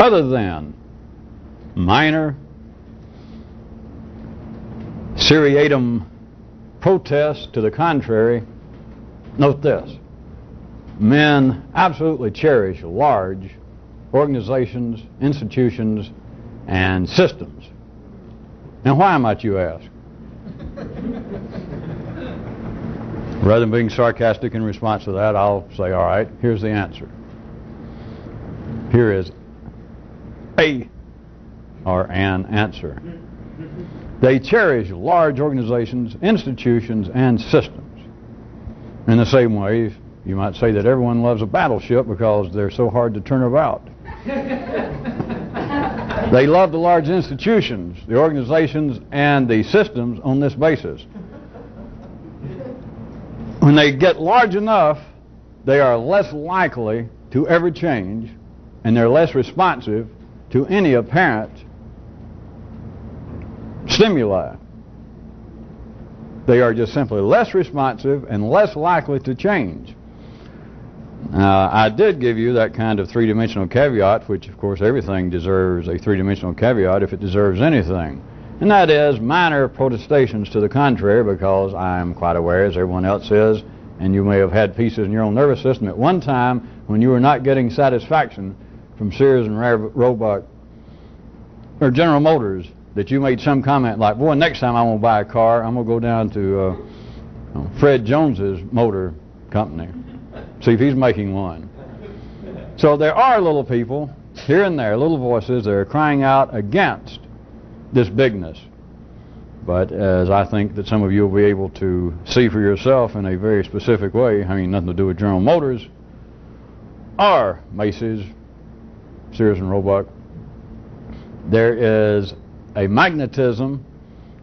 other than minor seriatim protests to the contrary, note this: men absolutely cherish large organizations, institutions, and systems. And why, might you ask? Rather than being sarcastic in response to that, I'll say, all right, here's the answer. Here is an answer. They cherish large organizations, institutions, and systems. In the same way, you might say that everyone loves a battleship because they're so hard to turn about. They love the large institutions, the organizations, and the systems on this basis. When they get large enough, they are less likely to ever change, and they're less responsive to any apparent stimuli. They are just simply less responsive and less likely to change. I did give you that kind of three-dimensional caveat, which of course everything deserves a three-dimensional caveat if it deserves anything. And that is minor protestations to the contrary, because I am quite aware, as everyone else is, and you may have had pieces in your own nervous system at one time when you were not getting satisfaction from Sears and Roebuck or General Motors, that you made some comment like, boy, next time I'm going to buy a car, I'm going to go down to Fred Jones's motor company, see if he's making one. So there are little people here and there, little voices that are crying out against this bigness. But as I think that some of you will be able to see for yourself in a very specific way, having nothing to do with General Motors or Macy's, Sears and Roebuck, there is a magnetism.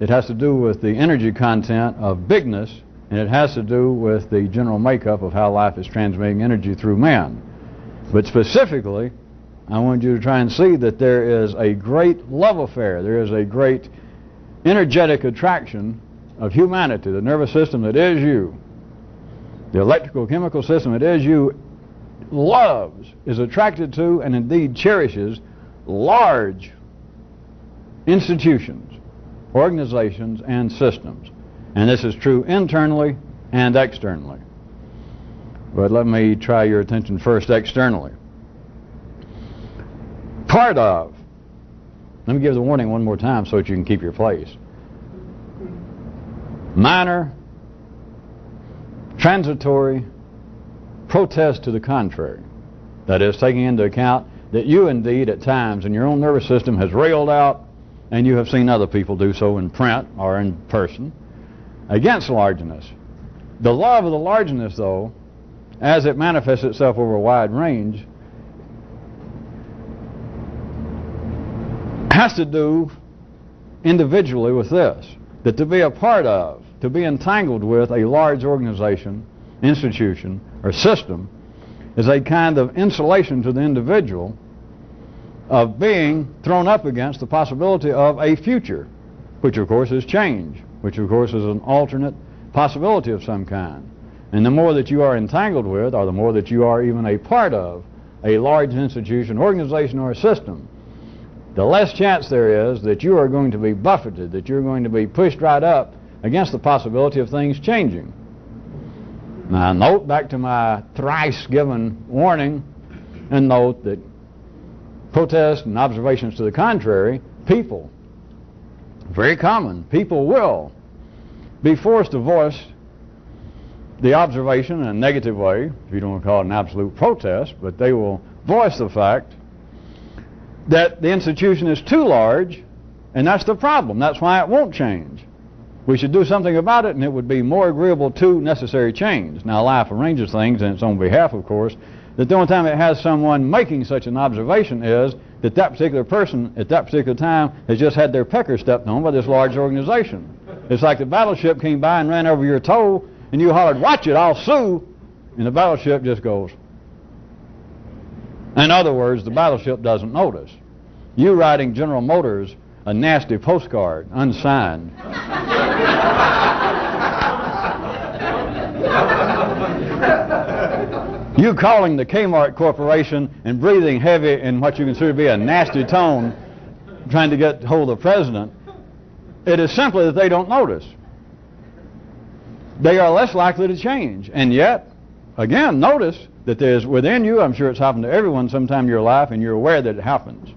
It has to do with the energy content of bigness, and it has to do with the general makeup of how life is transmitting energy through man. But specifically, I want you to try and see that there is a great love affair. There is a great energetic attraction of humanity, the nervous system that is you, the electrical chemical system that is you, loves, is attracted to, and indeed cherishes large institutions, organizations, and systems. And this is true internally and externally. But let me try your attention first externally. Part of, let me give the warning one more time so that you can keep your place. Minor, transitory protest to the contrary. That is, taking into account that you indeed at times in your own nervous system has railed out, and you have seen other people do so in print or in person, against largeness. The love of the largeness, though, as it manifests itself over a wide range, has to do individually with this, that to be a part of, to be entangled with a large organization, institution, or system is a kind of insulation to the individual of being thrown up against the possibility of a future, which of course is change, which of course is an alternate possibility of some kind. And the more that you are entangled with, or the more that you are even a part of a large institution, organization, or a system, the less chance there is that you are going to be buffeted, that you're going to be pushed right up against the possibility of things changing. Now note, back to my thrice given warning, and note that protests and observations to the contrary, people, very common, people will be forced to voice the observation in a negative way, if you don't want to call it an absolute protest, but they will voice the fact that the institution is too large, and that's the problem. That's why it won't change. We should do something about it, and it would be more agreeable to necessary change. Now, life arranges things in its own behalf, of course, that the only time it has someone making such an observation is that that particular person at that particular time has just had their pecker stepped on by this large organization. It's like the battleship came by and ran over your toe, and you hollered, "Watch it, I'll sue," and the battleship just goes. In other words, the battleship doesn't notice. You writing General Motors a nasty postcard, unsigned. You calling the Kmart Corporation and breathing heavy in what you consider to be a nasty tone, trying to get hold of the president, it is simply that they don't notice. They are less likely to change. And yet, again, notice that there's within you, I'm sure it's happened to everyone sometime in your life, and you're aware that it happens,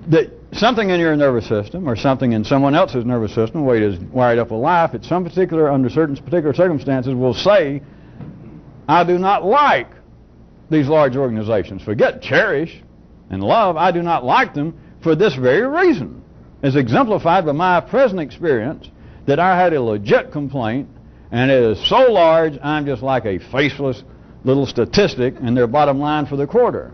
that something in your nervous system or something in someone else's nervous system, the way it is wired up with life, at some particular, under certain particular circumstances, will say, I do not like these large organizations. Forget cherish and love. I do not like them for this very reason, as exemplified by my present experience, that I had a legit complaint, and it is so large, I'm just like a faceless little statistic in their bottom line for the quarter.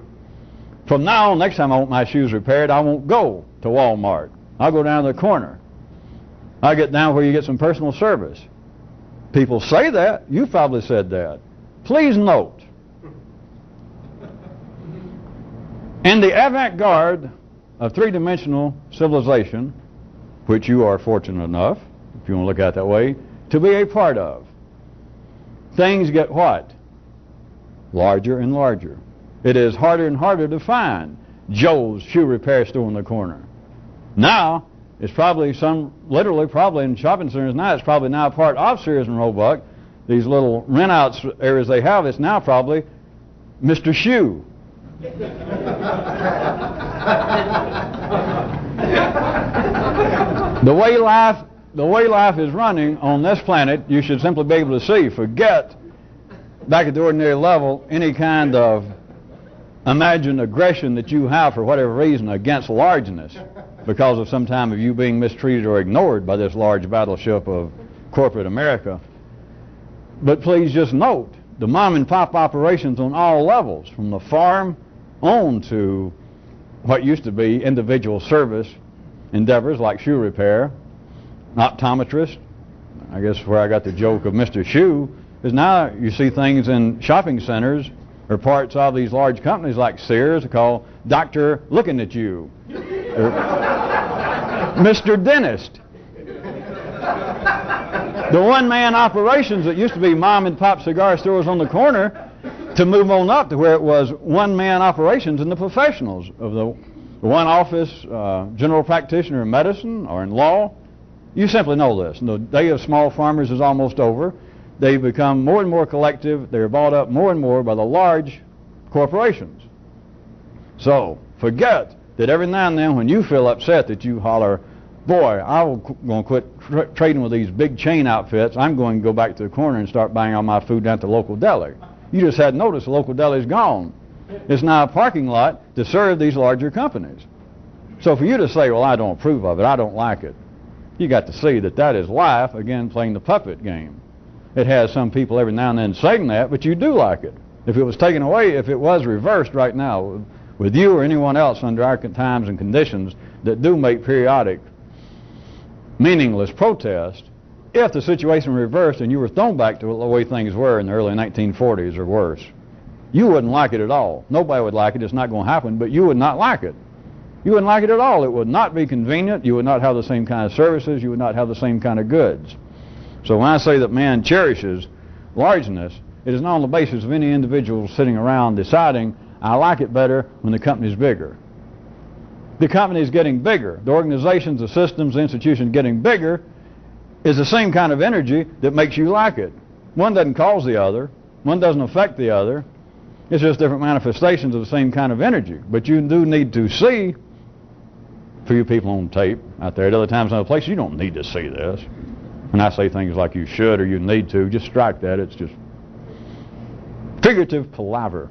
From now on, next time I want my shoes repaired, I won't go to Walmart. I'll go down to the corner. I'll get down where you get some personal service. People say that. You probably said that. Please note, in the avant-garde of three-dimensional civilization, which you are fortunate enough, if you want to look at it that way, to be a part of, things get what? Larger and larger. It is harder and harder to find Joe's shoe repair store in the corner. Now, it's probably literally probably in shopping centers now, it's probably now part of Sears and Roebuck. These little rent-outs areas they have, it's now probably Mr. Shoe. The way life is running on this planet, you should simply be able to see. Forget, back at the ordinary level, any kind of imagined aggression that you have for whatever reason against largeness because of some time of you being mistreated or ignored by this large battleship of corporate America. But please just note, the mom and pop operations on all levels, from the farm on to what used to be individual service endeavors like shoe repair, optometrist, I guess where I got the joke of Mr. Shoe, is now you see things in shopping centers or parts of these large companies like Sears called Dr. Looking at You, or Mr. Dentist. The one-man operations that used to be mom and pop cigar stores on the corner to move on up to where it was one-man operations in the professionals of the one office general practitioner in medicine or in law. You simply know this. The day of small farmers is almost over. They become more and more collective. They're bought up more and more by the large corporations. So forget that every now and then when you feel upset that you holler, boy, I'm going to quit trading with these big chain outfits. I'm going to go back to the corner and start buying all my food down at the local deli. You just hadn't noticed the local deli's gone. It's now a parking lot to serve these larger companies. So for you to say, well, I don't approve of it, I don't like it, you got to see that that is life, again, playing the puppet game. It has some people every now and then saying that, but you do like it. If it was taken away, if it was reversed right now with you or anyone else under our times and conditions that do make periodic meaningless protest, if the situation were reversed and you were thrown back to the way things were in the early 1940s or worse, you wouldn't like it at all. Nobody would like it. It's not going to happen, but you would not like it. You wouldn't like it at all. It would not be convenient. You would not have the same kind of services. You would not have the same kind of goods. So when I say that man cherishes largeness, it is not on the basis of any individual sitting around deciding, I like it better when the company's bigger. The company is getting bigger. The organizations, the systems, the institutions getting bigger is the same kind of energy that makes you like it. One doesn't cause the other. One doesn't affect the other. It's just different manifestations of the same kind of energy. But you do need to see, for you people on tape out there at other times and other places, you don't need to see this. When I say things like you should or you need to, just strike that. It's just figurative palaver.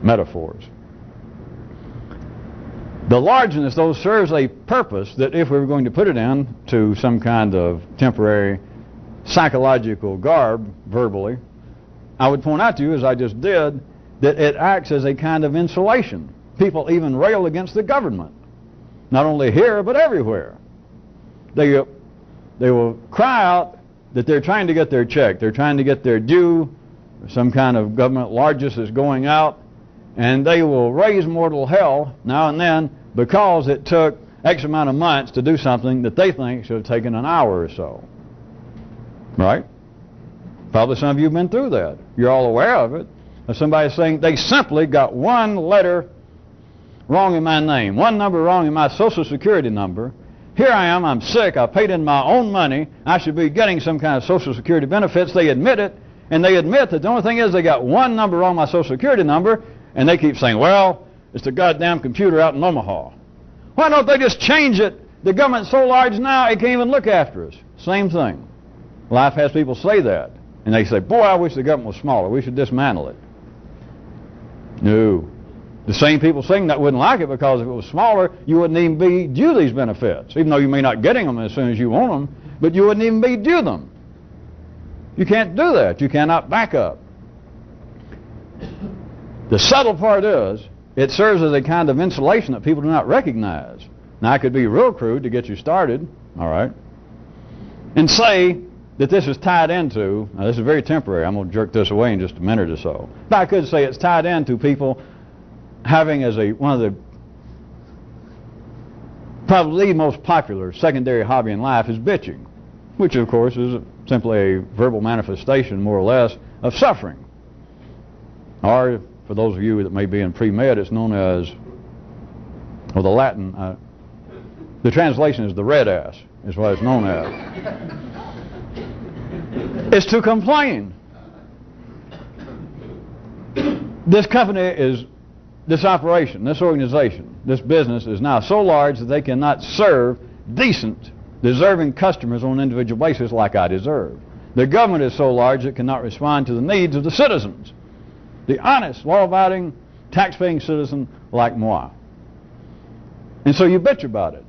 Metaphors. The largeness, though, serves a purpose that if we were going to put it into some kind of temporary psychological garb, verbally, I would point out to you, as I just did, that it acts as a kind of insulation. People even rail against the government, not only here, but everywhere. They will cry out that they're trying to get their check, they're trying to get their due, some kind of government largesse is going out, and they will raise mortal hell now and then because it took X amount of months to do something that they think should have taken an hour or so. Right? Probably some of you have been through that. You're all aware of it. Of somebody saying they simply got one letter wrong in my name, one number wrong in my Social Security number. Here I am, I'm sick, I paid in my own money, I should be getting some kind of Social Security benefits. They admit it, and they admit that the only thing is they got one number wrong, my Social Security number, and they keep saying, well, it's the goddamn computer out in Omaha. Why don't they just change it? The government's so large now, it can't even look after us. Same thing. Life has people say that, and they say, boy, I wish the government was smaller, we should dismantle it. No. The same people saying that wouldn't like it, because if it was smaller, you wouldn't even be due these benefits, even though you may not getting them as soon as you want them, but you wouldn't even be due them. You can't do that. You cannot back up. The subtle part is, it serves as a kind of insulation that people do not recognize. Now, I could be real crude to get you started, all right, and say that this is tied into, now this is very temporary, I'm going to jerk this away in just a minute or so, but I could say it's tied into people having as one of the probably the most popular secondary hobby in life is bitching, which of course is simply a verbal manifestation, more or less, of suffering. Or, for those of you that may be in pre-med, it's known as, well, the Latin, the translation is the red ass, is what it's known as. It's to complain. This company is, this operation, this organization, this business is now so large that they cannot serve decent, deserving customers on an individual basis like I deserve. The government is so large it cannot respond to the needs of the citizens, the honest, law-abiding, tax-paying citizen like moi. And so you bitch about it.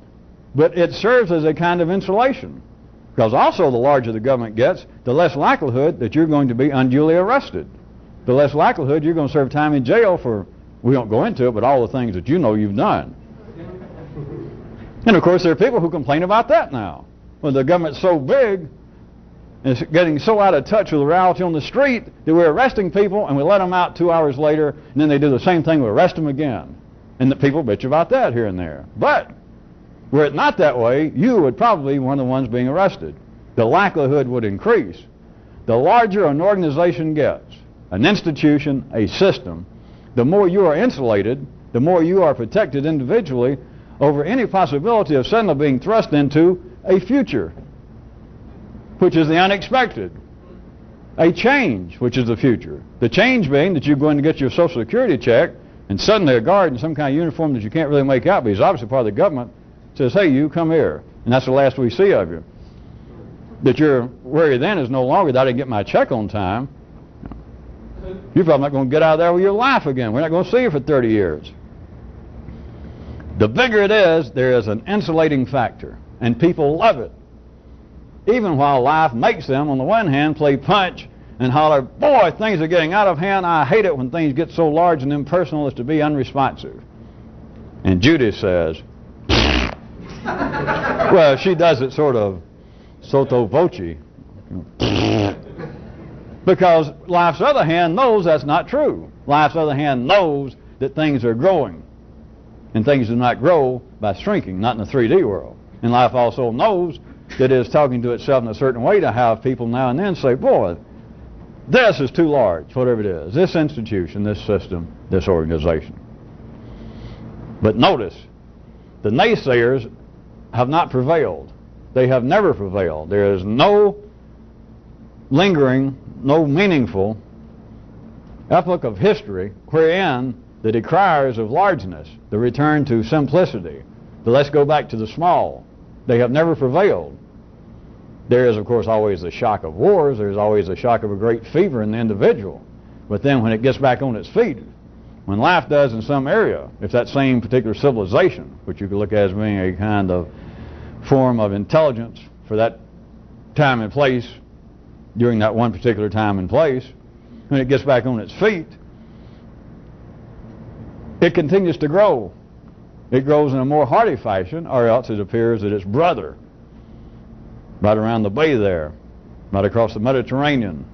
But it serves as a kind of insulation, because also the larger the government gets, the less likelihood that you're going to be unduly arrested. The less likelihood you're going to serve time in jail for, we don't go into it, but all the things that you know you've done. And of course there are people who complain about that now. When the government's so big, and it's getting so out of touch with the reality on the street that we're arresting people and we let them out 2 hours later, and then they do the same thing, we arrest them again. And the people bitch about that here and there. But were it not that way, you would probably be one of the ones being arrested. The likelihood would increase. The larger an organization gets, an institution, a system, the more you are insulated, the more you are protected individually over any possibility of suddenly being thrust into a future, which is the unexpected. A change, which is the future. The change being that you're going to get your Social Security check, and suddenly a guard in some kind of uniform that you can't really make out, but he's obviously part of the government, says, hey, you come here. And that's the last we see of you. That your worry then is no longer that I didn't get my check on time. You're probably not going to get out of there with your life again. We're not going to see you for 30 years. The bigger it is, there is an insulating factor. And people love it. Even while life makes them, on the one hand, play punch and holler, boy, things are getting out of hand. I hate it when things get so large and impersonal as to be unresponsive. And Judy says, well, she does it sort of sotto voce. Because life's other hand knows that's not true. Life's other hand knows that things are growing. And things do not grow by shrinking, not in the 3D world. And life also knows that it is talking to itself in a certain way to have people now and then say, boy, this is too large, whatever it is. This institution, this system, this organization. But notice, the naysayers have not prevailed. They have never prevailed. There is no lingering, no meaningful epoch of history wherein the decriers of largeness, the return to simplicity, the let's go back to the small, they have never prevailed. There is, of course, always the shock of wars. There's always the shock of a great fever in the individual. But then when it gets back on its feet, when life does in some area, if that same particular civilization, which you could look at as being a kind of form of intelligence for that time and place, during that one particular time and place, when it gets back on its feet, it continues to grow. It grows in a more hardy fashion, or else it appears that its brother, right around the bay there, right across the Mediterranean,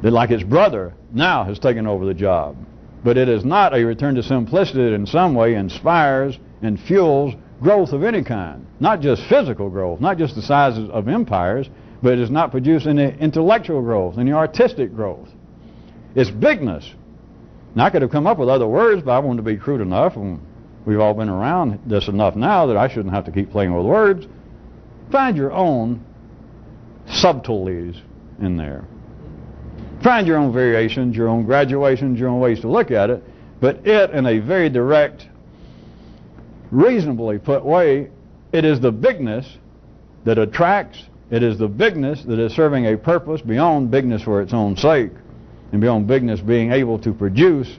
that like its brother now has taken over the job. But it is not a return to simplicity that in some way inspires and fuels growth of any kind. Not just physical growth, not just the sizes of empires, but it does not produce any intellectual growth, any artistic growth. It's bigness. Now, I could have come up with other words, but I wanted to be crude enough, and we've all been around this enough now that I shouldn't have to keep playing with words. Find your own subtleties in there. Find your own variations, your own graduations, your own ways to look at it, but it, in a very direct, reasonably put way, it is the bigness that attracts. It is the bigness that is serving a purpose beyond bigness for its own sake, and beyond bigness being able to produce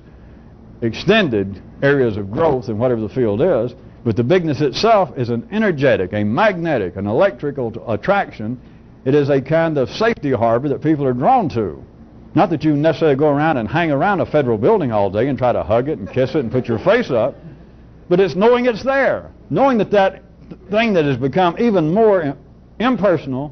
extended areas of growth in whatever the field is. But the bigness itself is an energetic, a magnetic, an electrical attraction. It is a kind of safety harbor that people are drawn to. Not that you necessarily go around and hang around a federal building all day and try to hug it and kiss it and put your face up, but it's knowing it's there. Knowing that that thing that has become even more impersonal,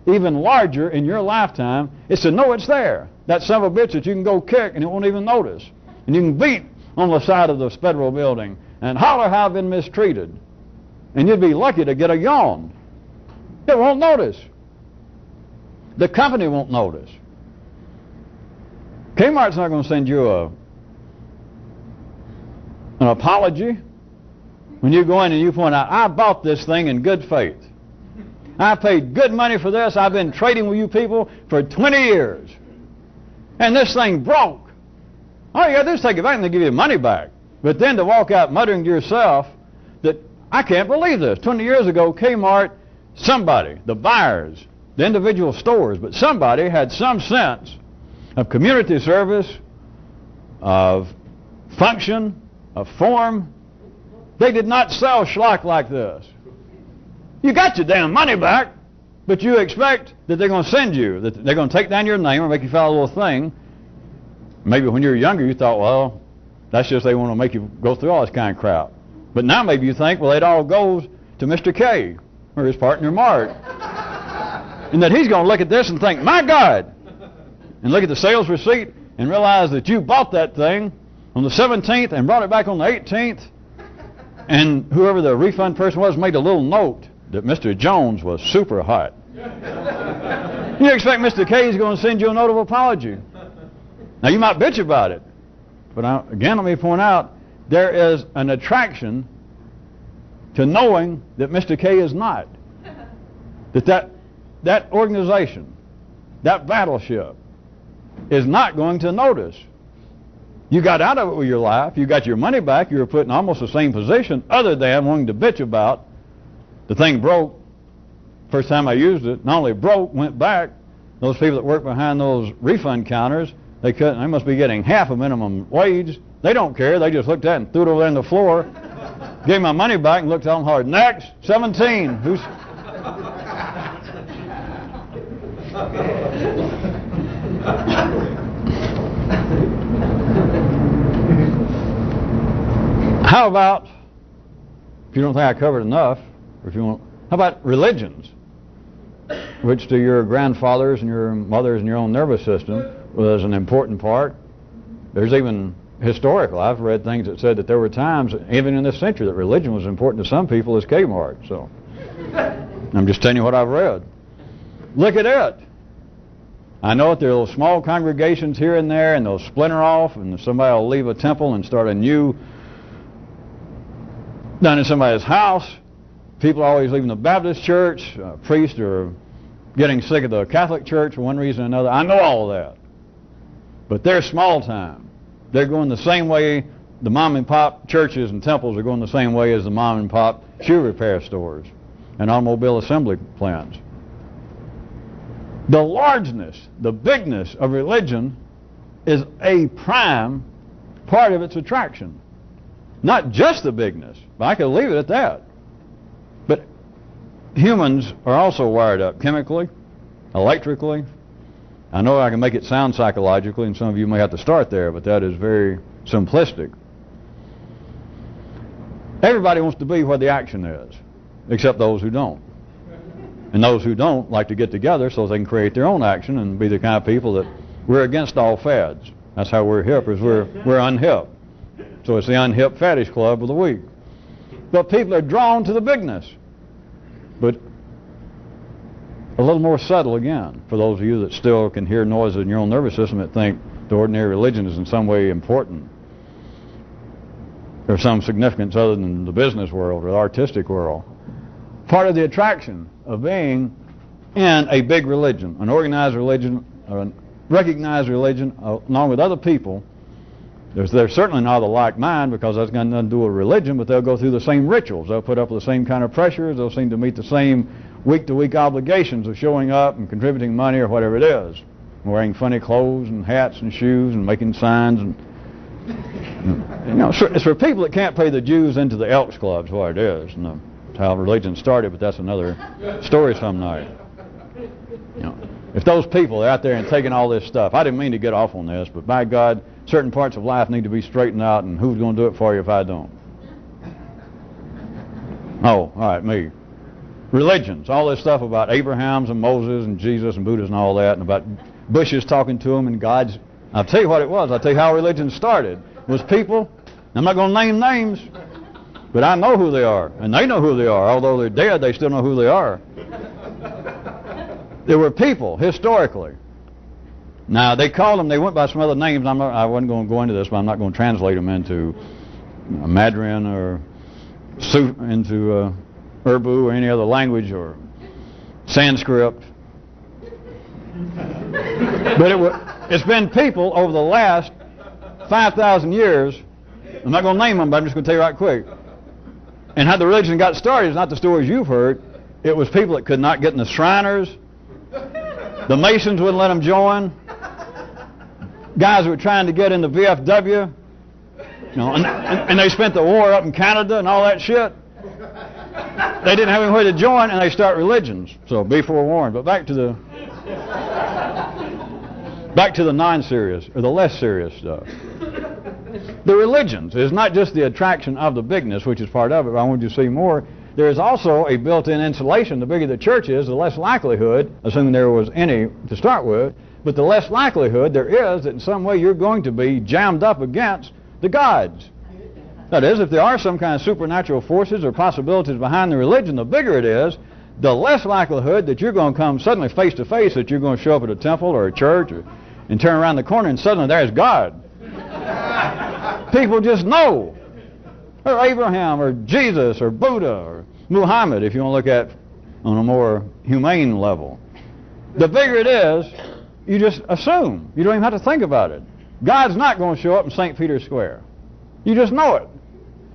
even larger in your lifetime, it's to know it's there. That son of a bitch that you can go kick and it won't even notice. And you can beat on the side of the federal building and holler how I've been mistreated. And you'd be lucky to get a yawn. It won't notice. The company won't notice. Kmart's not going to send you an apology when you go in and you point out, I bought this thing in good faith. I paid good money for this. I've been trading with you people for 20 years. And this thing broke. All you got to do is take it back and they give you the money back. But then to walk out muttering to yourself that, I can't believe this. 20 years ago, Kmart, somebody, the buyers, the individual stores, but somebody had some sense of community service, of function, of form. They did not sell schlock like this. You got your damn money back, but you expect that they're going to send you, that they're going to take down your name or make you file a little thing. Maybe when you were younger you thought, well, that's just they want to make you go through all this kind of crap. But now maybe you think, well, it all goes to Mr. K or his partner Mark. And that he's going to look at this and think, my God, and look at the sales receipt and realize that you bought that thing on the 17th and brought it back on the 18th. And whoever the refund person was made a little note that Mr. Jones was super hot. You expect Mr. K is going to send you a note of apology. Now you might bitch about it, but again let me point out, there is an attraction to knowing that Mr. K is not. That organization, that battleship, is not going to notice. You got out of it with your life, you got your money back, you were put in almost the same position, other than wanting to bitch about the thing broke. First time I used it, not only broke, went back. Those people that work behind those refund counters, they must be getting half a minimum wage. They don't care, they just looked at it and threw it over there on the floor, gave my money back and looked at them hard. Next, 17. Who's... How about, if you don't think I covered enough, or if you want, how about religions, which to your grandfathers and your mothers and your own nervous system was an important part. There's even historical. I've read things that said that there were times, even in this century, that religion was important to some people as Kmart. So I'm just telling you what I've read. Look at it. I know that there are small congregations here and there, and they'll splinter off, and somebody will leave a temple and start a new down in somebody's house. People are always leaving the Baptist church. Priests are getting sick of the Catholic Church for one reason or another. I know all of that. But they're small time. They're going the same way the mom and pop churches and temples are going the same way as the mom and pop shoe repair stores and automobile assembly plants. The largeness, the bigness of religion is a prime part of its attraction. Not just the bigness, but I could leave it at that. But humans are also wired up chemically, electrically. I know I can make it sound psychologically, and some of you may have to start there, but that is very simplistic. Everybody wants to be where the action is, except those who don't. And those who don't like to get together so they can create their own action and be the kind of people that we're against all fads. That's how we're hip, is we're unhip. So it's the unhip faddish club of the week. But people are drawn to the bigness. But a little more subtle again, for those of you that still can hear noises in your own nervous system that think the ordinary religion is in some way important or some significance other than the business world or the artistic world. Part of the attraction of being in a big religion, an organized religion, or a recognized religion, along with other people, they're certainly not of like mind, because that's got nothing to do with religion, but they'll go through the same rituals. They'll put up with the same kind of pressures. They'll seem to meet the same week-to-week obligations of showing up and contributing money or whatever it is, wearing funny clothes and hats and shoes and making signs. And you know, it's for people that can't pay the dues into the Elks Club, is what it is. And that's how religion started, but that's another story some night. You know, if those people are out there and taking all this stuff, I didn't mean to get off on this, but by God, certain parts of life need to be straightened out, and who's going to do it for you if I don't? Oh, all right, me. Religions, all this stuff about Abraham's and Moses and Jesus and Buddha's and all that, and about Bushes talking to them and God's. I'll tell you what it was. I'll tell you how religion started. It was people. I'm not going to name names, but I know who they are, and they know who they are. Although they're dead, they still know who they are. There were people, historically. Now, they called them, they went by some other names. I wasn't going to go into this, but I'm not going to translate them into Mandarin or into Urdu or any other language or Sanskrit. But it's been people over the last 5,000 years. I'm not going to name them, but I'm just going to tell you right quick. And how the religion got started is not the stories you've heard. It was people that could not get in the Shriners. The Masons wouldn't let them join. Guys who were trying to get in the VFW. You know, and they spent the war up in Canada and all that shit. They didn't have anywhere to join, and they start religions. So be forewarned. But back to the non-serious or the less serious stuff. The religions is not just the attraction of the bigness, which is part of it, but I want you to see more. There is also a built-in insulation. The bigger the church is, the less likelihood, assuming there was any to start with, but the less likelihood there is that in some way you're going to be jammed up against the gods. That is, if there are some kind of supernatural forces or possibilities behind the religion, the bigger it is, the less likelihood that you're going to come suddenly face to face, that you're going to show up at a temple or a church and turn around the corner and suddenly there's God. People just know. Or Abraham or Jesus or Buddha or Muhammad, if you want to look at on a more humane level. The bigger it is, you just assume. You don't even have to think about it. God's not going to show up in St. Peter's Square. You just know it.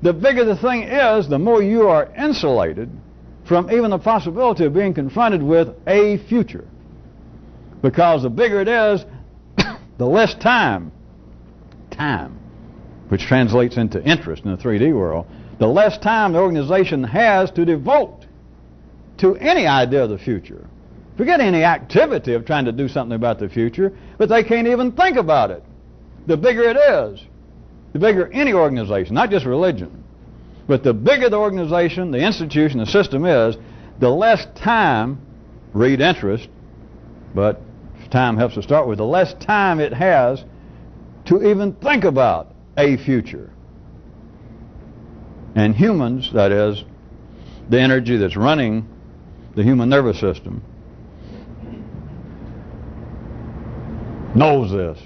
The bigger the thing is, the more you are insulated from even the possibility of being confronted with a future. Because the bigger it is, the less time, which translates into interest in the 3D world, the less time the organization has to devote to any idea of the future. Forget any activity of trying to do something about the future, but they can't even think about it. The bigger it is, the bigger any organization, not just religion, but the bigger the organization, the institution, the system is, the less time, read interest, but time helps to start with, the less time it has to even think about a future. And humans, that is, the energy that's running the human nervous system, knows this.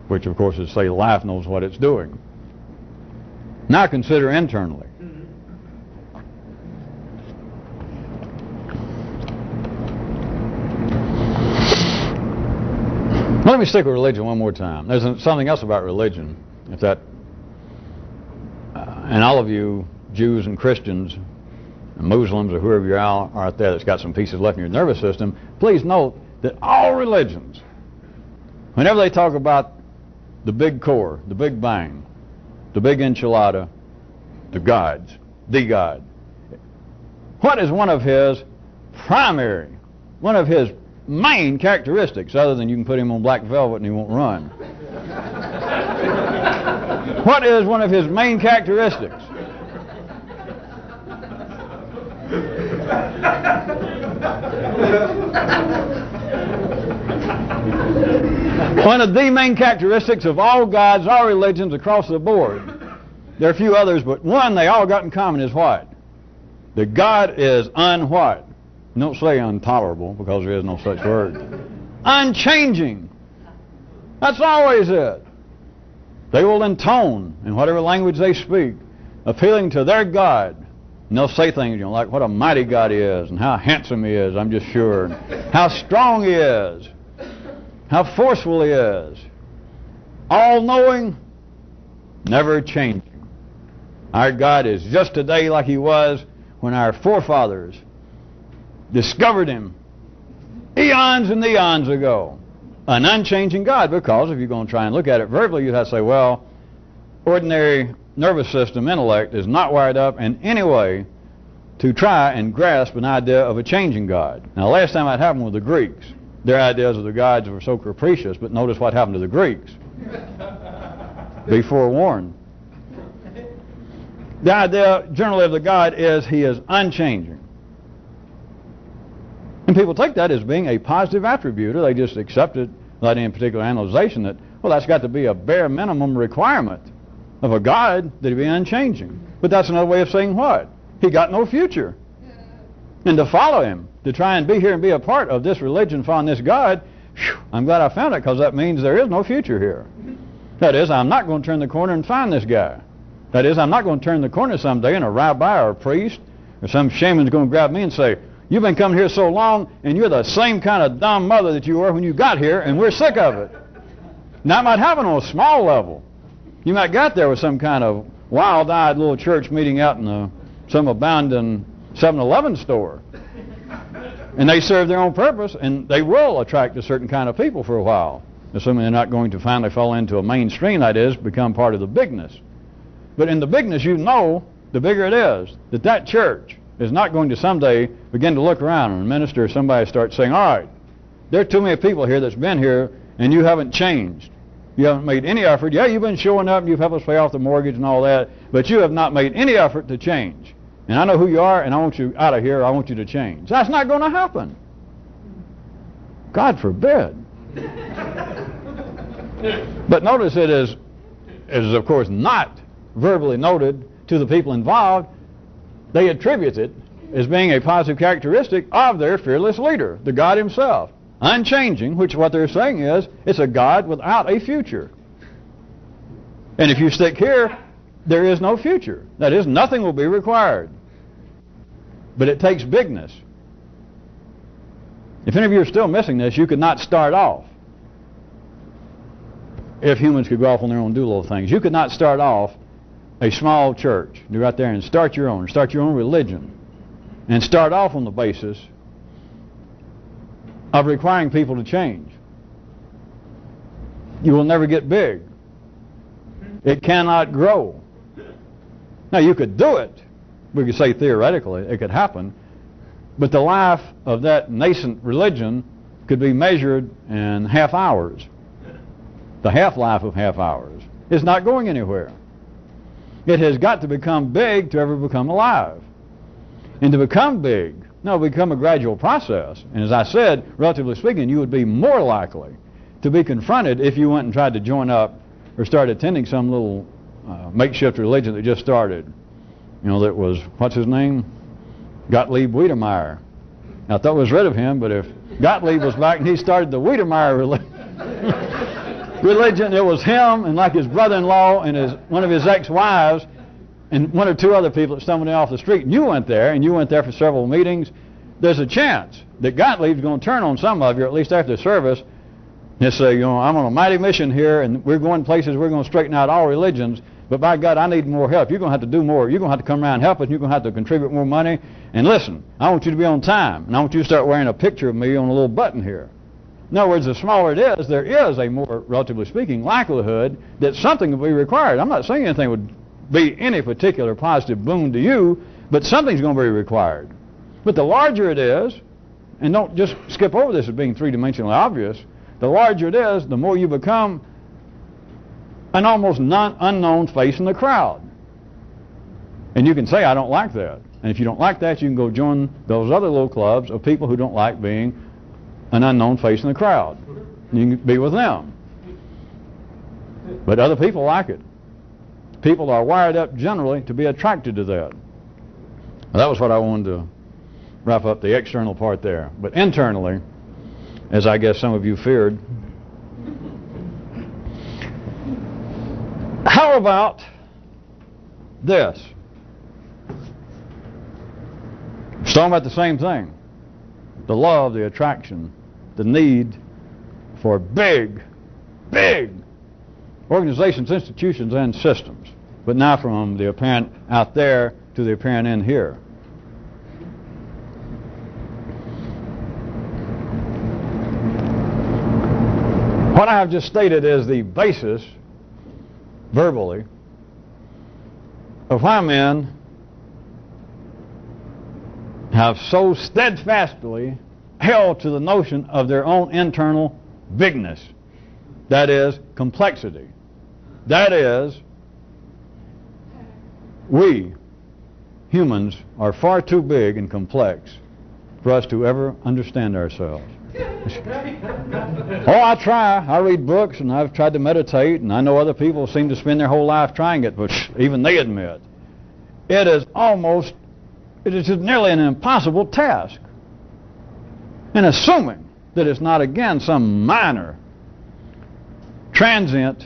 Which, of course, is to say life knows what it's doing. Now consider internally. Let me stick with religion one more time. There's something else about religion. If that, and all of you Jews and Christians and Muslims or whoever you are out there that's got some pieces left in your nervous system, please note that all religions, whenever they talk about the big core, the big bang, the big enchilada, the gods, the God, what is one of his primary, one of his main characteristics, other than you can put him on black velvet and he won't run? What is one of his main characteristics? One of the main characteristics of all gods, all religions across the board, there are a few others, but one they all got in common is what? That God is what? Don't say intolerable, because there is no such word. Unchanging. That's always it. They will intone in whatever language they speak, appealing to their God. And they'll say things, like what a mighty God he is, and how handsome he is, I'm just sure, and how strong he is, how forceful he is. All-knowing, never changing. Our God is just today like he was when our forefathers discovered him eons and eons ago. An unchanging God, because if you're going to try and look at it verbally, you'd have to say, well, ordinary nervous system intellect is not wired up in any way to try and grasp an idea of a changing God. Now, last time that happened with the Greeks. Their ideas of the gods were so capricious, but notice what happened to the Greeks. Be forewarned. The idea generally of the God is he is unchanging. And people take that as being a positive attribute, or they just accept it without any particular analyzation that, well, that's got to be a bare minimum requirement of a God that he be unchanging. But that's another way of saying what? He got no future. And to follow him, to try and be here and be a part of this religion following this God, whew, I'm glad I found it, because that means there is no future here. That is, I'm not going to turn the corner and find this guy. That is, I'm not going to turn the corner someday and a rabbi or a priest or some shaman's going to grab me and say, you've been coming here so long and you're the same kind of dumb mother that you were when you got here, and we're sick of it. Now, that might happen on a small level. You might get there with some kind of wild-eyed little church meeting out in some abandoned 7-Eleven store. And they serve their own purpose, and they will attract a certain kind of people for a while, assuming they're not going to finally fall into a mainstream, that is, become part of the bigness. But in the bigness, you know, the bigger it is, that church is not going to someday begin to look around and a minister or somebody starts saying, all right, there are too many people here that's been here and you haven't changed. You haven't made any effort. Yeah, you've been showing up and you've helped us pay off the mortgage and all that, but you have not made any effort to change. And I know who you are, and I want you out of here. I want you to change. That's not going to happen. God forbid. But notice it is of course not verbally noted to the people involved. They attribute it as being a positive characteristic of their fearless leader, the God himself. Unchanging, which what they're saying is, it's a God without a future. And if you stick here, there is no future. That is, nothing will be required. But it takes bigness. If any of you are still missing this, you could not start off. If humans could go off on their own and do little things, you could not start off a small church. You go out there and start your own religion, and start off on the basis of requiring people to change. You will never get big. It cannot grow. Now, you could do it. We could say theoretically it could happen, but the life of that nascent religion could be measured in half hours. The half-life of half hours is not going anywhere. It has got to become big to ever become alive. And to become big, no, become a gradual process. And as I said, relatively speaking, you would be more likely to be confronted if you went and tried to join up or start attending some little makeshift religion that just started. You know, that was, what's his name? Gottlieb Wiedemeyer. I thought we was rid of him, but if Gottlieb was back and he started the Wiedemeyer religion, it was him and like his brother-in-law and one of his ex-wives and one or two other people that stumbled in off the street. And you went there for several meetings. There's a chance that Gottlieb's going to turn on some of you, or at least after the service, and say, you know, I'm on a mighty mission here, and we're going places, we're going to straighten out all religions, but by God, I need more help. You're going to have to do more. You're going to have to come around and help us, and you're going to have to contribute more money. And listen, I want you to be on time, and I want you to start wearing a picture of me on a little button here. In other words, the smaller it is, there is a more, relatively speaking, likelihood that something will be required. I'm not saying anything would be any particular positive boon to you, but something's going to be required. But the larger it is, and don't just skip over this as being three-dimensionally obvious, the larger it is, the more you become an almost unknown face in the crowd. And you can say, I don't like that. And if you don't like that, you can go join those other little clubs of people who don't like being an unknown face in the crowd. You can be with them. But other people like it. People are wired up generally to be attracted to that. Well, that was what I wanted to wrap up the external part there. But internally, as I guess some of you feared, how about this? It's talking about the same thing. The love, the attraction, the need for big organizations, institutions, and systems. But now from the apparent out there to the apparent in here. What I have just stated is the basis, verbally, of why men have so steadfastly held to the notion of their own internal bigness. That is, complexity. That is, we, humans, are far too big and complex for us to ever understand ourselves. Oh, I try. I read books and I've tried to meditate, and I know other people seem to spend their whole life trying it, but even they admit it is just nearly an impossible task. And assuming that it's not, again, some minor, transient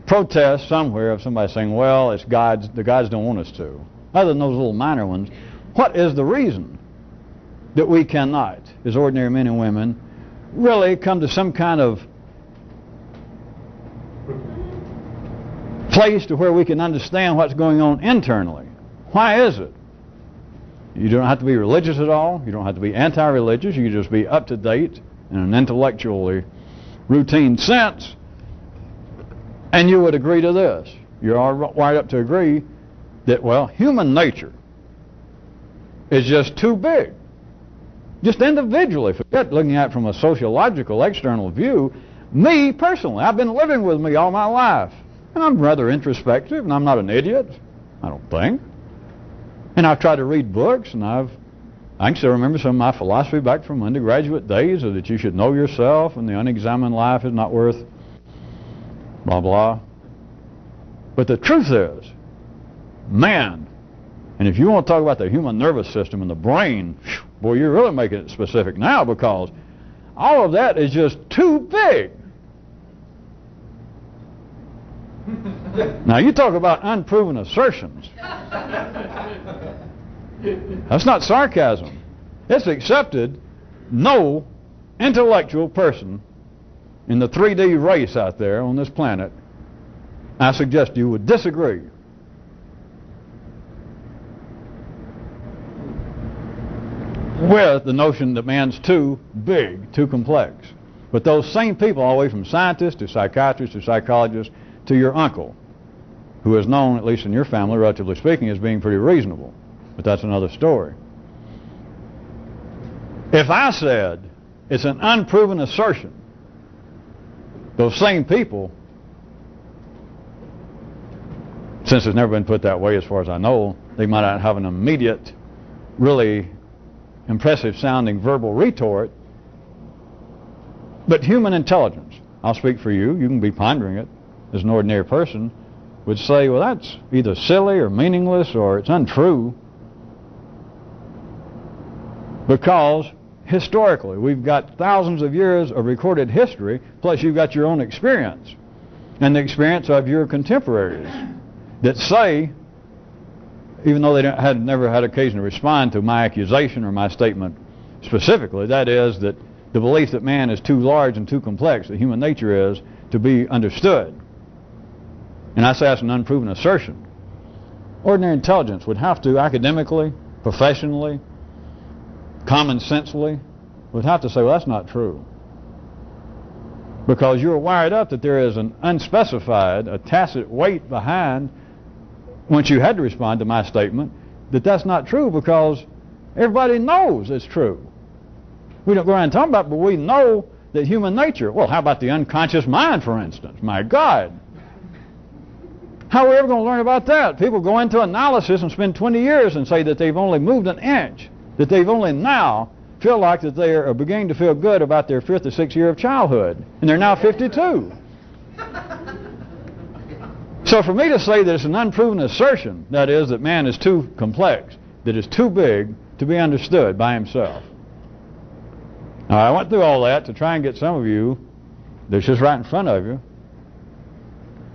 protest somewhere of somebody saying, well, it's God's, the gods don't want us to. Other than those little minor ones, what is the reason that we cannot, as ordinary men and women, really come to some kind of place to where we can understand what's going on internally? Why is it? You don't have to be religious at all. You don't have to be anti-religious. You can just be up to date in an intellectually routine sense, and you would agree to this. You're all wired up to agree that, well, human nature is just too big. Just individually, forget looking at it from a sociological external view. Me personally, I've been living with me all my life, and I'm rather introspective, and I'm not an idiot, I don't think. And I've tried to read books, and I can still remember some of my philosophy back from undergraduate days, of that you should know yourself, and the unexamined life is not worth blah blah. But the truth is, man, and if you want to talk about the human nervous system and the brain, boy, you're really making it specific now, because all of that is just too big. Now you talk about unproven assertions. That's not sarcasm. It's accepted. No intellectual person in the 3D race out there on this planet, I suggest you would disagree with the notion that man's too big, too complex. But those same people, all the way from scientists to psychiatrists to psychologists to your uncle, who is known, at least in your family, relatively speaking, as being pretty reasonable. But that's another story. If I said it's an unproven assertion, those same people, since it's never been put that way as far as I know, they might not have an immediate, really impressive sounding verbal retort, but human intelligence, I'll speak for you, you can be pondering it as an ordinary person, would say, well, that's either silly or meaningless or it's untrue, because historically we've got thousands of years of recorded history, plus you've got your own experience and the experience of your contemporaries that say, even though they never had occasion to respond to my accusation or my statement specifically, that is, that the belief that man is too large and too complex, that human nature is, to be understood. And I say that's an unproven assertion. Ordinary intelligence would have to, academically, professionally, common-sensely, would have to say, well, that's not true. Because you're wired up that there is an unspecified, a tacit weight behind, once you had to respond to my statement, that that's not true, because everybody knows it's true. We don't go around talking about it, but we know that human nature, well, how about the unconscious mind, for instance? My God. How are we ever going to learn about that? People go into analysis and spend 20 years and say that they've only moved an inch, that they've only now feel like that they are beginning to feel good about their 5th or 6th year of childhood, and they're now 52. So for me to say that it's an unproven assertion, that is, that man is too complex, that is too big to be understood by himself. Now, I went through all that to try and get some of you that's just right in front of you.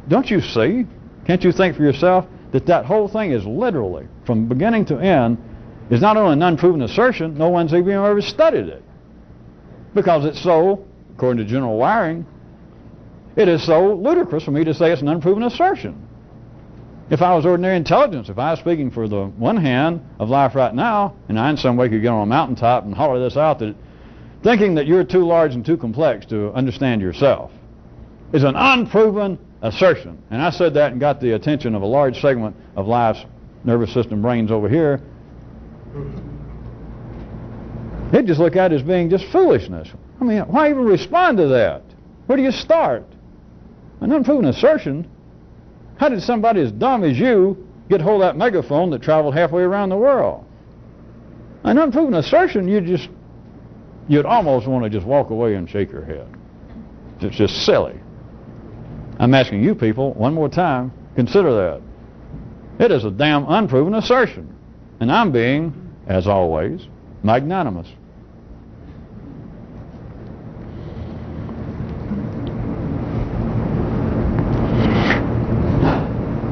Don't you see? Can't you think for yourself that that whole thing is literally, from beginning to end, is not only an unproven assertion, no one's even ever studied it. Because it's so, according to general wiring, it is so ludicrous for me to say it's an unproven assertion. If I was ordinary intelligence, if I was speaking for the one hand of life right now, and I in some way could get on a mountaintop and holler this out, that thinking that you're too large and too complex to understand yourself is an unproven assertion. And I said that and got the attention of a large segment of life's nervous system brains over here. They'd just look at it as being just foolishness. I mean, why even respond to that? Where do you start? An unproven assertion? How did somebody as dumb as you get hold of that megaphone that traveled halfway around the world? An unproven assertion, you'd almost want to just walk away and shake your head. It's just silly. I'm asking you people one more time, consider that. It is a damn unproven assertion. And I'm being, as always, magnanimous.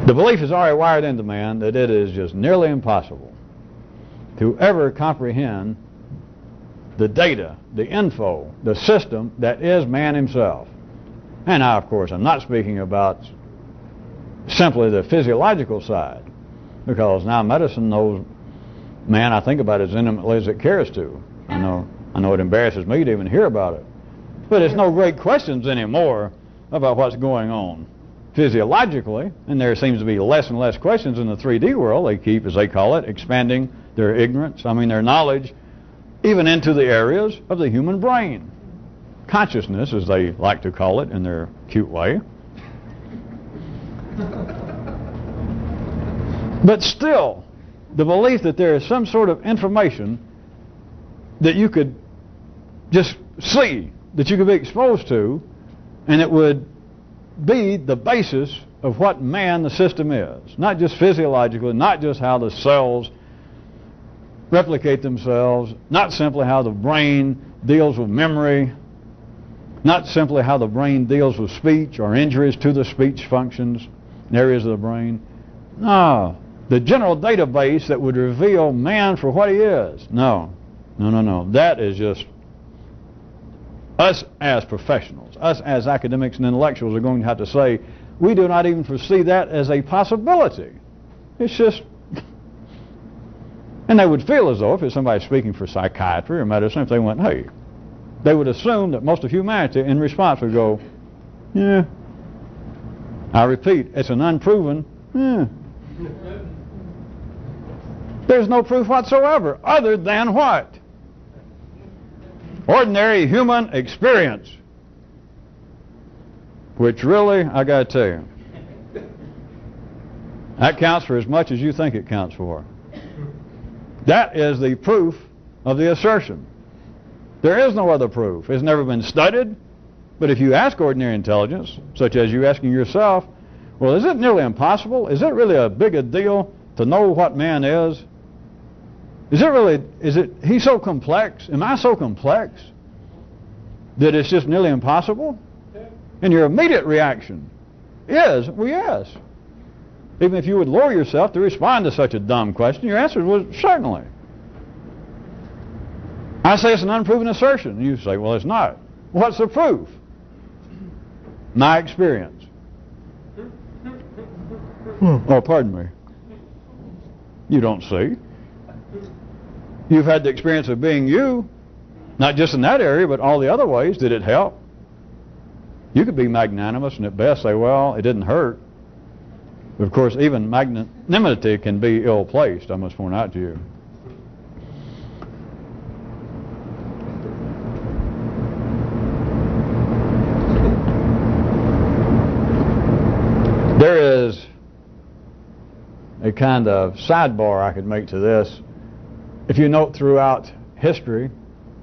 The belief is already wired into man that it is just nearly impossible to ever comprehend the data, the info, the system that is man himself. And now, of course, I'm not speaking about simply the physiological side, because now medicine knows man, I think about it as intimately as it cares to. I know it embarrasses me to even hear about it. But it's no great questions anymore about what's going on physiologically, and there seems to be less and less questions in the 3D world. They keep, as they call it, expanding their ignorance, their knowledge, even into the areas of the human brain. Consciousness, as they like to call it in their cute way. But still, the belief that there is some sort of information that you could just see, that you could be exposed to, and it would be the basis of what man, the system, is. Not just physiologically, not just how the cells replicate themselves, not simply how the brain deals with memory, not simply how the brain deals with speech or injuries to the speech functions in areas of the brain. No. The general database that would reveal man for what he is. No. That is just us as professionals, us as academics and intellectuals are going to have to say, we do not even foresee that as a possibility. It's just... And they would feel as though if it's somebody speaking for psychiatry or medicine, if they went, hey, they would assume that most of humanity in response would go, yeah. I repeat, it's an unproven, yeah. There's no proof whatsoever other than what? Ordinary human experience. Which really, I got to tell you, that counts for as much as you think it counts for. That is the proof of the assertion. There is no other proof. It's never been studied. But if you ask ordinary intelligence, such as you asking yourself, well, is it nearly impossible? Is it really a big a deal to know what man is? He's so complex? Am I so complex that it's just nearly impossible? And your immediate reaction is, well, yes. Even if you would lower yourself to respond to such a dumb question, your answer was certainly. I say it's an unproven assertion. You say, well, it's not. What's the proof? My experience. Oh, pardon me. You don't see. You've had the experience of being you, not just in that area, but all the other ways. Did it help? You could be magnanimous and at best say, well, it didn't hurt. But of course, even magnanimity can be ill-placed, I must point out to you. There is a kind of sidebar I could make to this. If you note throughout history,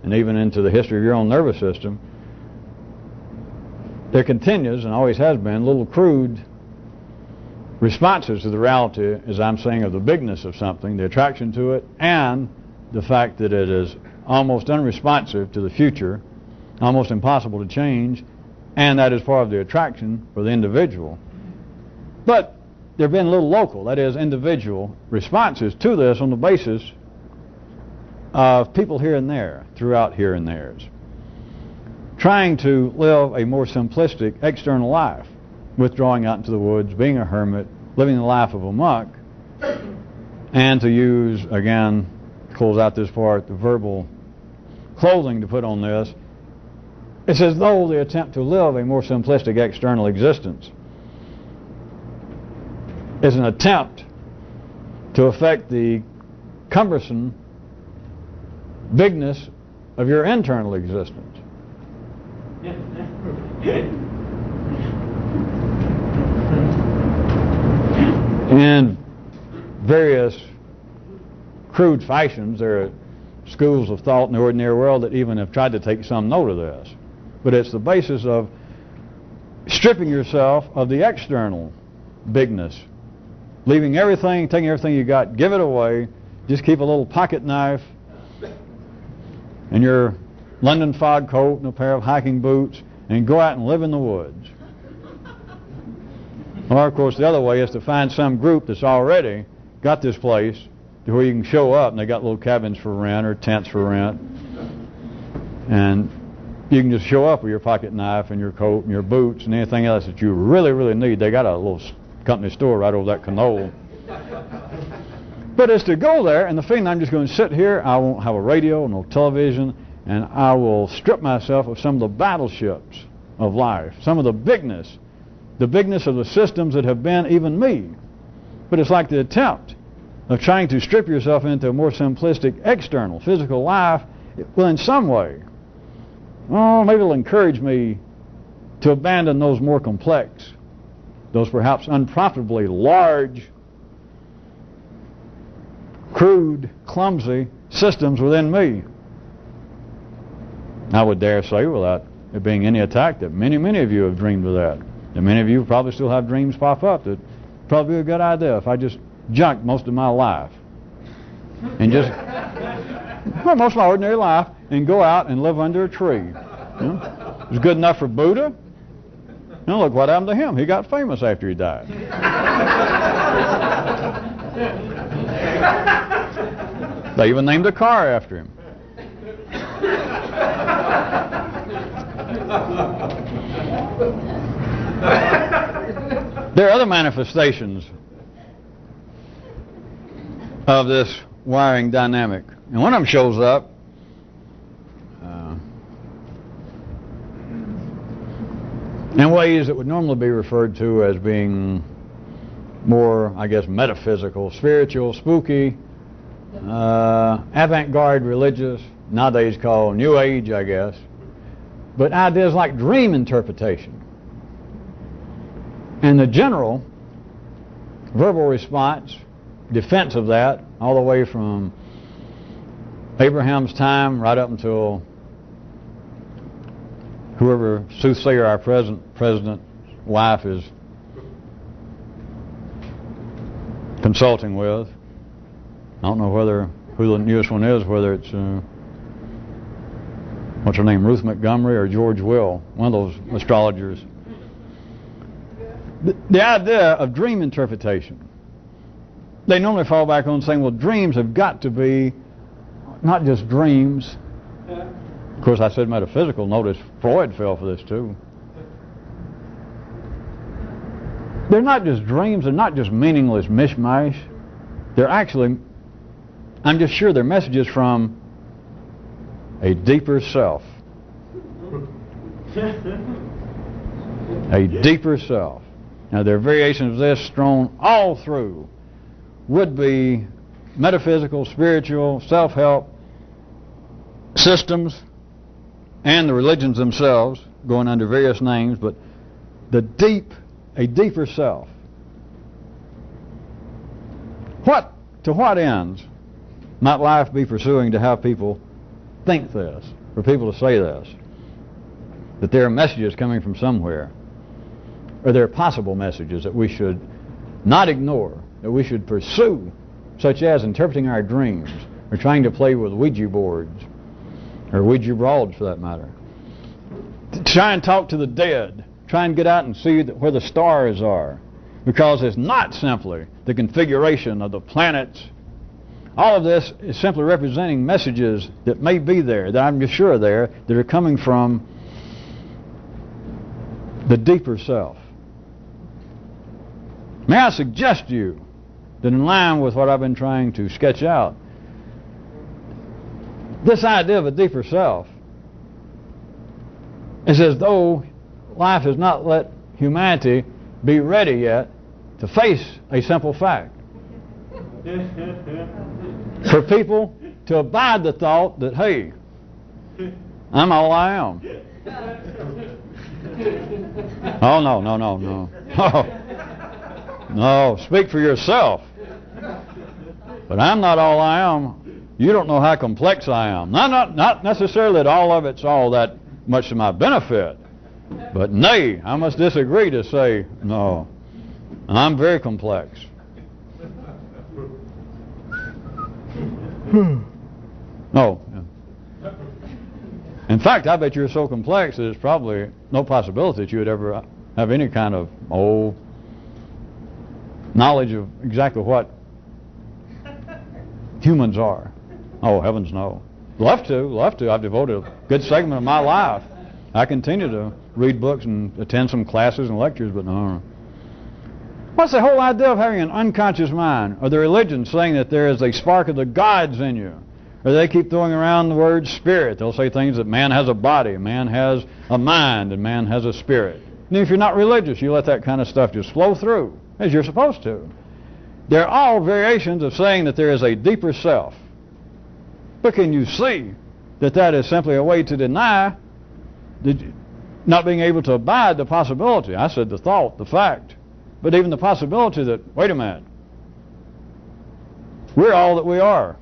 and even into the history of your own nervous system, there continues, and always has been, little crude responses to the reality, as I'm saying, of the bigness of something, the attraction to it, and the fact that it is almost unresponsive to the future, almost impossible to change, and that is part of the attraction for the individual. But there have been little local, that is, individual responses to this on the basis of people here and there, throughout here and there's, trying to live a more simplistic external life, withdrawing out into the woods, being a hermit, living the life of a monk, and to use, again, close out this part, the verbal clothing to put on this. It's as though they attempt to live a more simplistic external existence is an attempt to affect the cumbersome bigness of your internal existence. In various crude fashions, there are schools of thought in the ordinary world that even have tried to take some note of this. But it's the basis of stripping yourself of the external bigness, leaving everything, taking everything you got, give it away, just keep a little pocket knife and your London fog coat and a pair of hiking boots and go out and live in the woods. Or, of course, the other way is to find some group that's already got this place to where you can show up and they got little cabins for rent or tents for rent, and you can just show up with your pocket knife and your coat and your boots and anything else that you really, really need. They got a little company store right over that canole. But it's to go there and the feeling I'm just going to sit here, I won't have a radio, no television, and I will strip myself of some of the battleships of life, some of the bigness of the systems that have been even me. But it's like the attempt of trying to strip yourself into a more simplistic external physical life. Well, in some way, maybe it'll encourage me to abandon those more complex, those perhaps unprofitably large, crude, clumsy systems within me. I would dare say, without it being any attack, that many, many of you have dreamed of that. And many of you probably still have dreams pop up that probably be a good idea if I just junked most of my life and just most of my ordinary life and go out and live under a tree. You know? It was good enough for Buddha. Now look what happened to him. He got famous after he died. They even named a car after him. There are other manifestations of this wiring dynamic, and one of them shows up in ways that would normally be referred to as being more, I guess, metaphysical, spiritual, spooky, avant-garde religious, nowadays called New Age, I guess, but ideas like dream interpretation. And the general verbal response, defense of that, all the way from Abraham's time right up until whoever soothsayer our present president's wife is consulting with. I don't know who the newest one is, whether it's what's her name, Ruth Montgomery or George Will, one of those astrologers. The idea of dream interpretation, they normally fall back on saying, well, dreams have got to be not just dreams. Of course, I said metaphysical. Notice Freud fell for this too. They're not just dreams. They're not just meaningless mishmash. They're actually, I'm just sure they're messages from a deeper self. A deeper self. Now, there are variations of this thrown all through would-be metaphysical, spiritual, self-help systems and the religions themselves, going under various names, but a deeper self. To what ends might life be pursuing to have people think this, for people to say this, that there are messages coming from somewhere? Or there are possible messages that we should not ignore, that we should pursue, such as interpreting our dreams, or trying to play with Ouija boards, or Ouija broads for that matter. Try and talk to the dead. Try and get out and see where the stars are, because it's not simply the configuration of the planets. All of this is simply representing messages that may be there, that I'm just sure are there, that are coming from the deeper self. May I suggest to you that in line with what I've been trying to sketch out, this idea of a deeper self is as though life has not let humanity be ready yet to face a simple fact. For people to abide the thought that, hey, I'm all I am. Oh, no, no, no, no. No, speak for yourself. But I'm not all I am. You don't know how complex I am. Not necessarily that all of it's all that much to my benefit. But nay, I must disagree to say, no, I'm very complex. No. In fact, I bet you're so complex that there's probably no possibility that you would ever have any kind of, knowledge of exactly what humans are. Oh, heavens no. Love to. I've devoted a good segment of my life. I continue to read books and attend some classes and lectures, but no. What's the whole idea of having an unconscious mind? Or the religion saying that there is a spark of the gods in you? Or they keep throwing around the word spirit. They'll say things that man has a body, man has a mind, and man has a spirit. And if you're not religious, you let that kind of stuff just flow through, as you're supposed to. They're all variations of saying that there is a deeper self. But can you see that that is simply a way to deny not being able to abide the possibility? I said the thought, the fact. But even the possibility that, wait a minute, we're all that we are.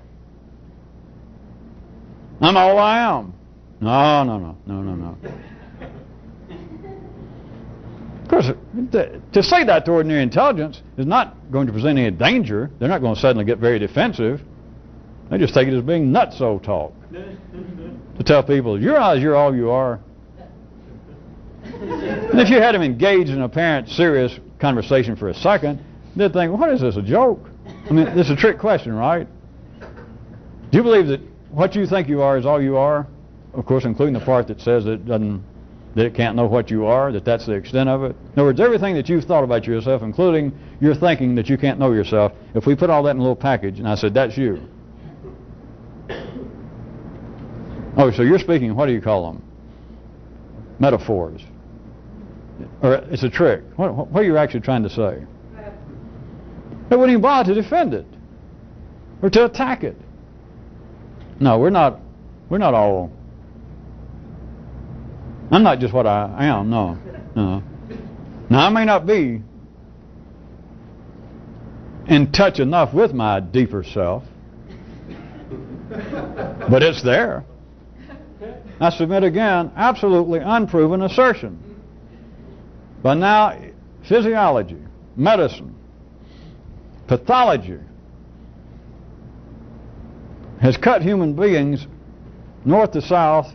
I'm all I am. No. Of course, to say that to ordinary intelligence is not going to present any danger. They're not going to suddenly get very defensive. They just take it as being nutso talk. To tell people, you're all you are. And if you had them engaged in apparent serious conversation for a second, they'd think, well, what is this, a joke? I mean, this is a trick question, right? Do you believe that what you think you are is all you are? Of course, including the part that says that it can't know what you are, that's the extent of it. In other words, everything that you've thought about yourself, including your thinking that you can't know yourself, if we put all that in a little package, and I said, that's you. Oh, so you're speaking, what do you call them? Metaphors. Or it's a trick. What are you actually trying to say? They wouldn't even bother to defend it or to attack it. No, we're not all. I'm not just what I am. No. Now I may not be in touch enough with my deeper self, but it's there. I submit again, absolutely unproven assertion. But now, physiology, medicine, pathology has cut human beings north to south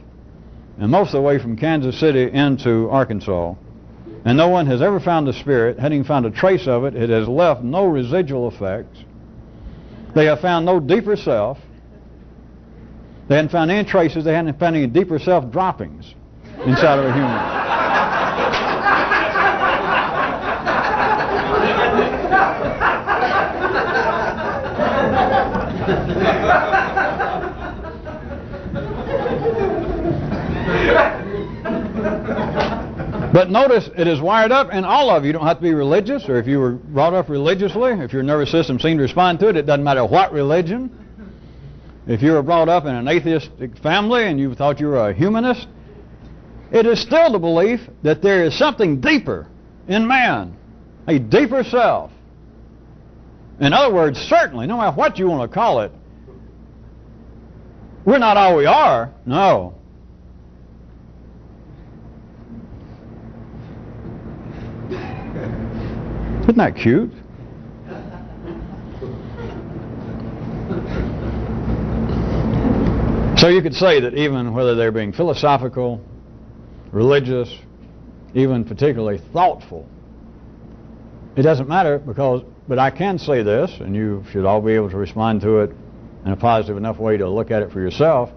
and most of the way from Kansas City into Arkansas. And no one has ever found the spirit. Having found a trace of it, it has left no residual effects. They have found no deeper self. They hadn't found any traces. They hadn't found any deeper self droppings inside of a human. But notice it is wired up in all of you. You don't have to be religious, or if you were brought up religiously, if your nervous system seemed to respond to it, it doesn't matter what religion. If you were brought up in an atheistic family and you thought you were a humanist, it is still the belief that there is something deeper in man, a deeper self. In other words, certainly, no matter what you want to call it, we're not all we are. No. Isn't that cute? So you could say that even whether they're being philosophical, religious, even particularly thoughtful, it doesn't matter but I can say this, and you should all be able to respond to it in a positive enough way to look at it for yourself,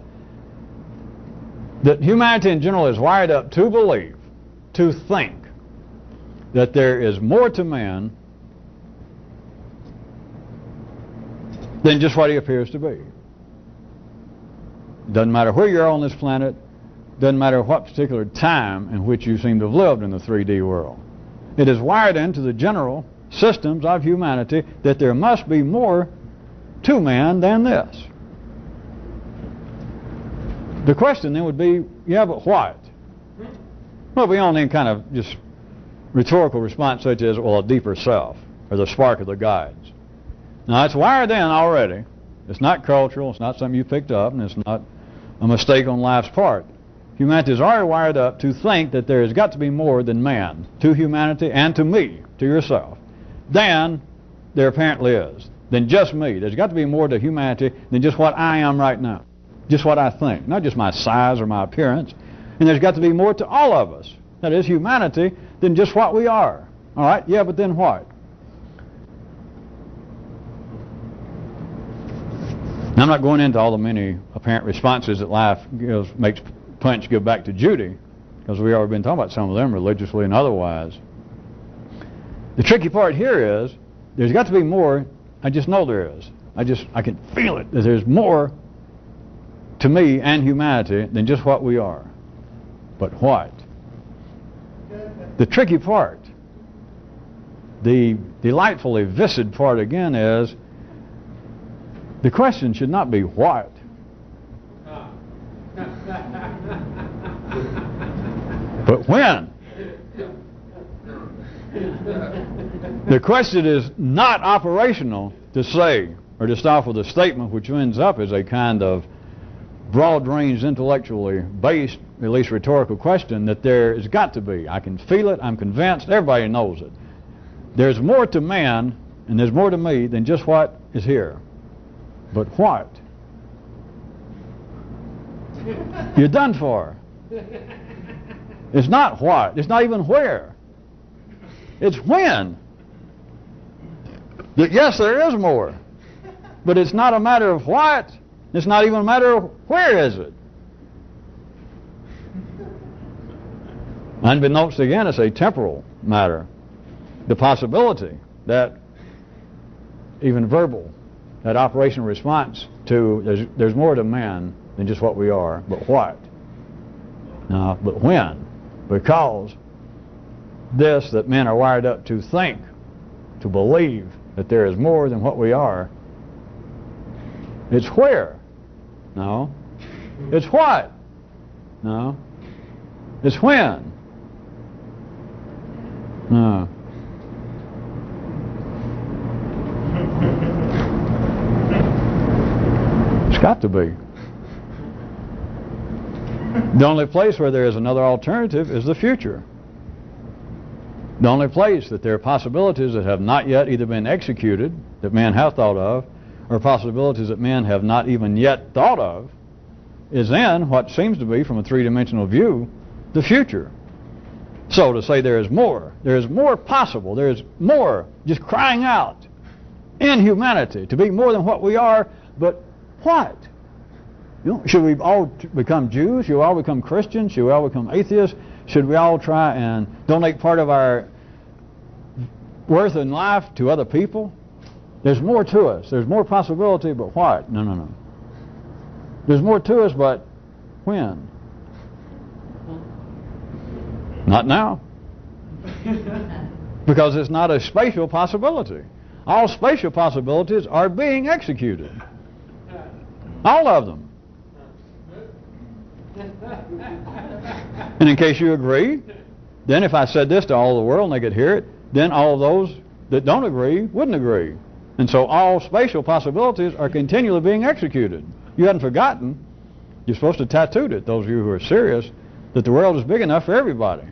that humanity in general is wired up to believe, to think, that there is more to man than just what he appears to be. It doesn't matter where you are on this planet, doesn't matter what particular time in which you seem to have lived in the 3D world. It is wired into the general systems of humanity that there must be more to man than this. The question then would be, yeah, but what? Well, beyond any kind of just rhetorical response such as, well, a deeper self, or the spark of the guides. Now, it's wired in already. It's not cultural, it's not something you picked up, and it's not a mistake on life's part. Humanity is already wired up to think that there has got to be more than man, to humanity and to me, to yourself, than there apparently is, than just me. There's got to be more to humanity than just what I am right now, just what I think, not just my size or my appearance. And there's got to be more to all of us, that is humanity, than just what we are. All right? Yeah, but then what? Now, I'm not going into all the many apparent responses that life makes Punch give back to Judy, because we've already been talking about some of them religiously and otherwise. The tricky part here is there's got to be more. I just know there is. I can feel it, that there's more to me and humanity than just what we are. But what? The tricky part, the delightfully viscid part again is, the question should not be what. But when? The question is not operational to say, or to start with a statement which ends up as a kind of broad-range, intellectually based, at least rhetorical question, that there has got to be. I can feel it, I'm convinced, everybody knows it. There's more to man, and there's more to me than just what is here. But what? You're done for. It's not what. It's not even where. It's when. Yes, there is more. But it's not a matter of what. It's not even a matter of where is it. Unbeknownst again, it's a temporal matter. The possibility that even verbal, that operational response to there's more to man than just what we are, but what? Now, but when? Because this that men are wired up to think, to believe that there is more than what we are, it's where? No. It's what? No. It's when? No. It's got to be. The only place where there is another alternative is the future. The only place that there are possibilities that have not yet either been executed, that men have thought of, or possibilities that men have not even yet thought of, is in what seems to be, from a three-dimensional view, the future. So to say there is more possible, there is more just crying out in humanity to be more than what we are, but what? Should we all become Jews? Should we all become Christians? Should we all become atheists? Should we all try and donate part of our worth in life to other people? There's more to us. There's more possibility, but what? No. There's more to us, but when? Not now. Because it's not a spatial possibility. All spatial possibilities are being executed. All of them. And in case you agree, then if I said this to all the world and they could hear it, then all of those that don't agree wouldn't agree. And so all spatial possibilities are continually being executed. You hadn't forgotten. You're supposed to tattoo it, those of you who are serious, that the world is big enough for everybody.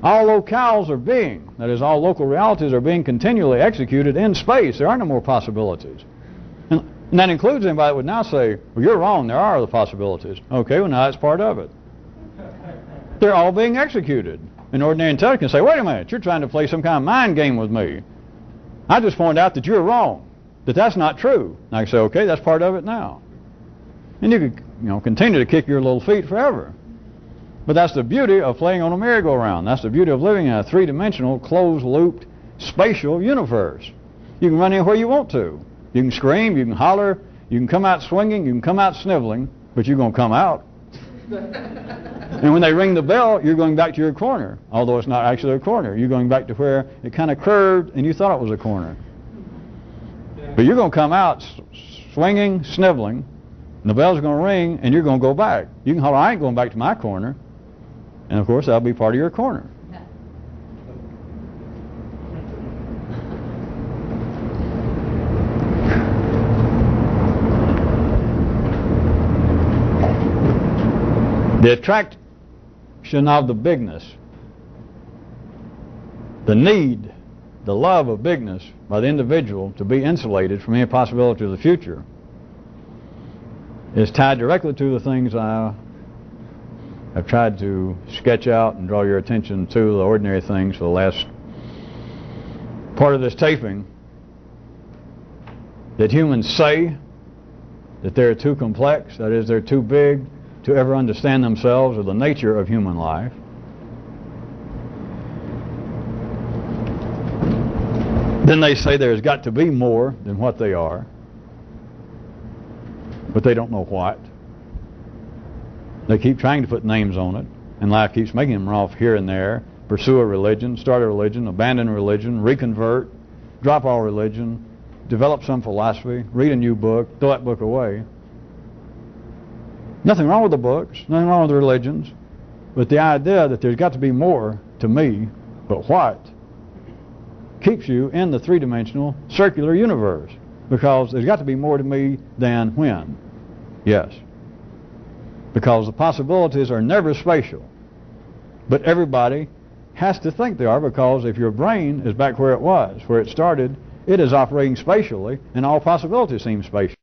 All locales are being, that is, all local realities are being continually executed in space. There are no more possibilities. And And that includes anybody that would now say, well, you're wrong, there are other possibilities. Okay, well, now that's part of it. They're all being executed. And ordinary intelligence can say, wait a minute, you're trying to play some kind of mind game with me. I just pointed out that you're wrong, that that's not true. And I can say, okay, that's part of it now. And you could, continue to kick your little feet forever. But that's the beauty of playing on a merry-go-round. That's the beauty of living in a three-dimensional, closed-looped, spatial universe. You can run anywhere you want to. You can scream, you can holler, you can come out swinging, you can come out sniveling, but you're going to come out. And when they ring the bell, you're going back to your corner, although it's not actually a corner. You're going back to where it kind of curved and you thought it was a corner. But you're going to come out swinging, sniveling, and the bell's going to ring, and you're going to go back. You can holler, I ain't going back to my corner. And of course, that'll be part of your corner. The attraction of the bigness, the need, the love of bigness by the individual to be insulated from any possibility of the future is tied directly to the things I have tried to sketch out and draw your attention to, the ordinary things for the last part of this taping, that humans say that they're too complex, that is, they're too big to ever understand themselves or the nature of human life. Then they say there's got to be more than what they are, but they don't know what. They keep trying to put names on it, and life keeps making them run off here and there, pursue a religion, start a religion, abandon a religion, reconvert, drop all religion, develop some philosophy, read a new book, throw that book away. Nothing wrong with the books, nothing wrong with the religions, but the idea that there's got to be more to me, but what, keeps you in the three-dimensional circular universe, because there's got to be more to me than when. Yes. Because the possibilities are never spatial. But everybody has to think they are, because if your brain is back where it was, where it started, it is operating spatially, and all possibilities seem spatial.